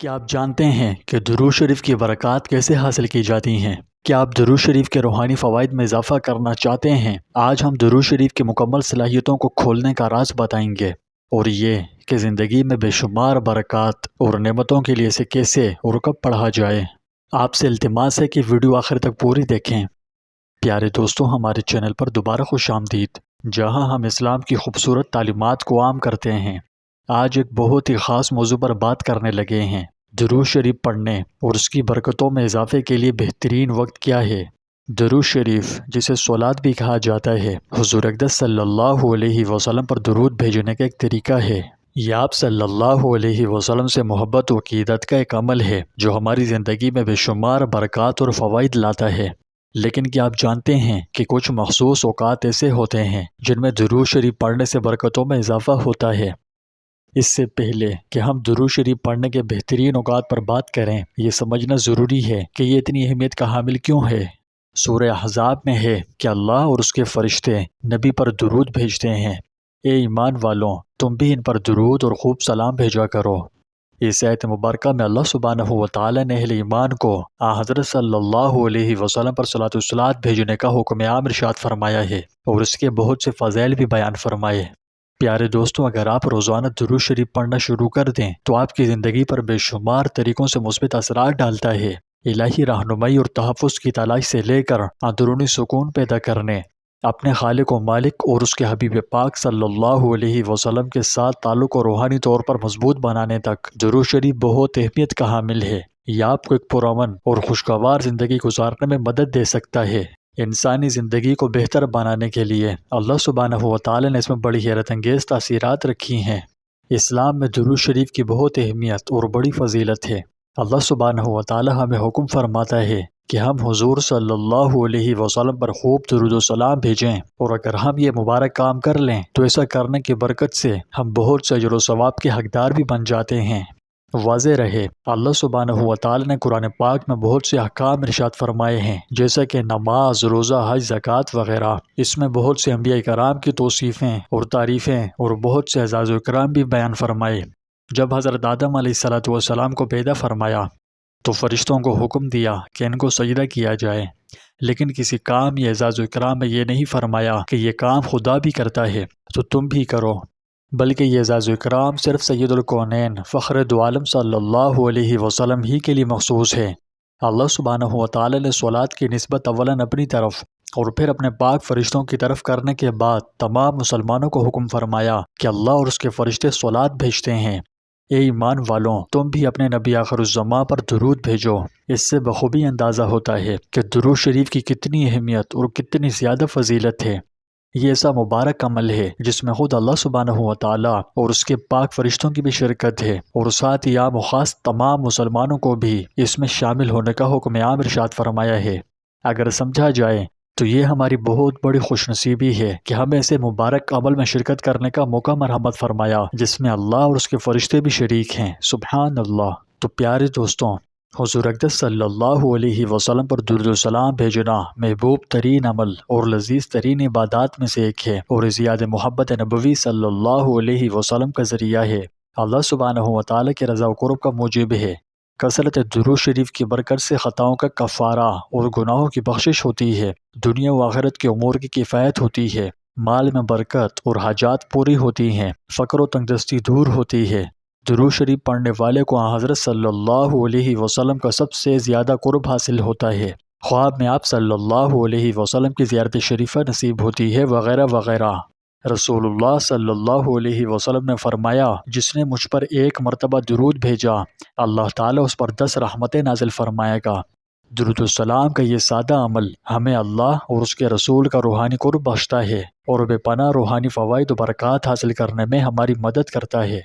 کیا آپ جانتے ہیں کہ درود شریف کی برکات کیسے حاصل کی جاتی ہیں؟ کیا آپ درود شریف کے روحانی فوائد میں اضافہ کرنا چاہتے ہیں؟ آج ہم درود شریف کی مکمل صلاحیتوں کو کھولنے کا راز بتائیں گے، اور یہ کہ زندگی میں بے شمار برکات اور نعمتوں کے لیے اسے کیسے اور کب پڑھا جائے۔ آپ سے التماس ہے کہ ویڈیو آخر تک پوری دیکھیں۔ پیارے دوستوں، ہمارے چینل پر دوبارہ خوش آمدید، جہاں ہم اسلام کی خوبصورت تعلیمات کو عام کرتے ہیں۔ آج ایک بہت ہی خاص موضوع پر بات کرنے لگے ہیں۔ درود شریف پڑھنے اور اس کی برکتوں میں اضافے کے لیے بہترین وقت کیا ہے؟ درود شریف، جسے صلوات بھی کہا جاتا ہے، حضور اقدس صلی اللہ علیہ وسلم پر درود بھیجنے کا ایک طریقہ ہے۔ یہ آپ صلی اللہ علیہ وسلم سے محبت و عقیدت کا ایک عمل ہے جو ہماری زندگی میں بے شمار برکات اور فوائد لاتا ہے۔ لیکن کیا آپ جانتے ہیں کہ کچھ مخصوص اوقات ایسے ہوتے ہیں جن میں درود شریف پڑھنے سے برکتوں میں اضافہ ہوتا ہے؟ اس سے پہلے کہ ہم درود شریف پڑھنے کے بہترین اوقات پر بات کریں، یہ سمجھنا ضروری ہے کہ یہ اتنی اہمیت کا حامل کیوں ہے۔ سورہ احزاب میں ہے کہ اللہ اور اس کے فرشتے نبی پر درود بھیجتے ہیں۔ اے ایمان والوں، تم بھی ان پر درود اور خوب سلام بھیجا کرو۔ اس آیت مبارکہ میں اللہ سبحانہ و تعالی نے اہل ایمان کو حضرت صلی اللہ علیہ وسلم پر صلاۃ والسلام بھیجنے کا حکم عام ارشاد فرمایا ہے، اور اس کے بہت سے فضائل بھی بیان فرمائے۔ پیارے دوستوں، اگر آپ روزانہ درود شریف پڑھنا شروع کر دیں تو آپ کی زندگی پر بے شمار طریقوں سے مثبت اثرات ڈالتا ہے۔ الہی رہنمائی اور تحفظ کی تلاش سے لے کر اندرونی سکون پیدا کرنے، اپنے خالق و مالک اور اس کے حبیب پاک صلی اللہ علیہ وسلم کے ساتھ تعلق کو روحانی طور پر مضبوط بنانے تک درود شریف بہت اہمیت کا حامل ہے۔ یہ آپ کو ایک پرامن اور خوشگوار زندگی گزارنے میں مدد دے سکتا ہے۔ انسانی زندگی کو بہتر بنانے کے لیے اللہ سبحانہ و تعالی نے اس میں بڑی حیرت انگیز تاثیرات رکھی ہیں۔ اسلام میں درود شریف کی بہت اہمیت اور بڑی فضیلت ہے۔ اللہ سبحانہ و تعالی ہمیں حکم فرماتا ہے کہ ہم حضور صلی اللہ علیہ وسلم پر خوب درود و سلام بھیجیں، اور اگر ہم یہ مبارک کام کر لیں تو ایسا کرنے کی برکت سے ہم بہت سے اجر و ثواب کے حقدار بھی بن جاتے ہیں۔ واضح رہے، اللہ سبحانہ و تعالی نے قرآن پاک میں بہت سے احکام ارشاد فرمائے ہیں، جیسا کہ نماز، روزہ، حج، زکوٰۃ وغیرہ۔ اس میں بہت سے انبیاء کرام کی توصیفیں اور تعریفیں اور بہت سے اعزاز و اکرام بھی بیان فرمائے۔ جب حضرت آدم علیہ السلام کو پیدا فرمایا تو فرشتوں کو حکم دیا کہ ان کو سجدہ کیا جائے، لیکن کسی کام یا اعزاز و اکرام میں یہ نہیں فرمایا کہ یہ کام خدا بھی کرتا ہے تو تم بھی کرو، بلکہ یہ اعزاز و اکرام صرف سید الکونین فخر دو عالم صلی اللہ علیہ وسلم ہی کے لیے مخصوص ہے۔ اللہ سبحانہ و تعالی نے صلوات کی نسبت اولاً اپنی طرف اور پھر اپنے پاک فرشتوں کی طرف کرنے کے بعد تمام مسلمانوں کو حکم فرمایا کہ اللہ اور اس کے فرشتے صلوات بھیجتے ہیں۔ اے ایمان والوں، تم بھی اپنے نبی آخر الزماں پر درود بھیجو۔ اس سے بخوبی اندازہ ہوتا ہے کہ درود شریف کی کتنی اہمیت اور کتنی زیادہ فضیلت ہے۔ یہ ایسا مبارک عمل ہے جس میں خود اللہ سبحانہ و تعالی اور اس کے پاک فرشتوں کی بھی شرکت ہے، اور ساتھ ہی عام و خاص تمام مسلمانوں کو بھی اس میں شامل ہونے کا حکم عام ارشاد فرمایا ہے۔ اگر سمجھا جائے تو یہ ہماری بہت بڑی خوش نصیبی ہے کہ ہمیں ایسے مبارک عمل میں شرکت کرنے کا موقع مرحمت فرمایا جس میں اللہ اور اس کے فرشتے بھی شریک ہیں۔ سبحان اللہ۔ تو پیارے دوستوں، حضور اقدس صلی اللہ علیہ وسلم پر درود و سلام بھیجنا محبوب ترین عمل اور لذیذ ترین عبادات میں سے ایک ہے، اور ازیاد محبت نبوی صلی اللہ علیہ وسلم کا ذریعہ ہے، اللہ سبحانہ و تعالی کے رضا و قرب کا موجب ہے۔ کثرت درود شریف کی برکت سے خطاؤں کا کفارہ اور گناہوں کی بخشش ہوتی ہے، دنیا و آخرت کے امور کی کفایت ہوتی ہے، مال میں برکت اور حاجات پوری ہوتی ہیں، فقر و تنگدستی دور ہوتی ہے۔ درود شریف پڑھنے والے کو حضرت صلی اللہ علیہ وسلم کا سب سے زیادہ قرب حاصل ہوتا ہے، خواب میں آپ صلی اللہ علیہ وسلم کی زیارت شریفہ نصیب ہوتی ہے، وغیرہ وغیرہ۔ رسول اللہ صلی اللہ علیہ وسلم نے فرمایا، جس نے مجھ پر ایک مرتبہ درود بھیجا، اللہ تعالیٰ اس پر 10 رحمتیں نازل فرمائے گا۔ درود السلام کا یہ سادہ عمل ہمیں اللہ اور اس کے رسول کا روحانی قرب بخشتا ہے، اور بے پناہ روحانی فوائد و برکات حاصل کرنے میں ہماری مدد کرتا ہے۔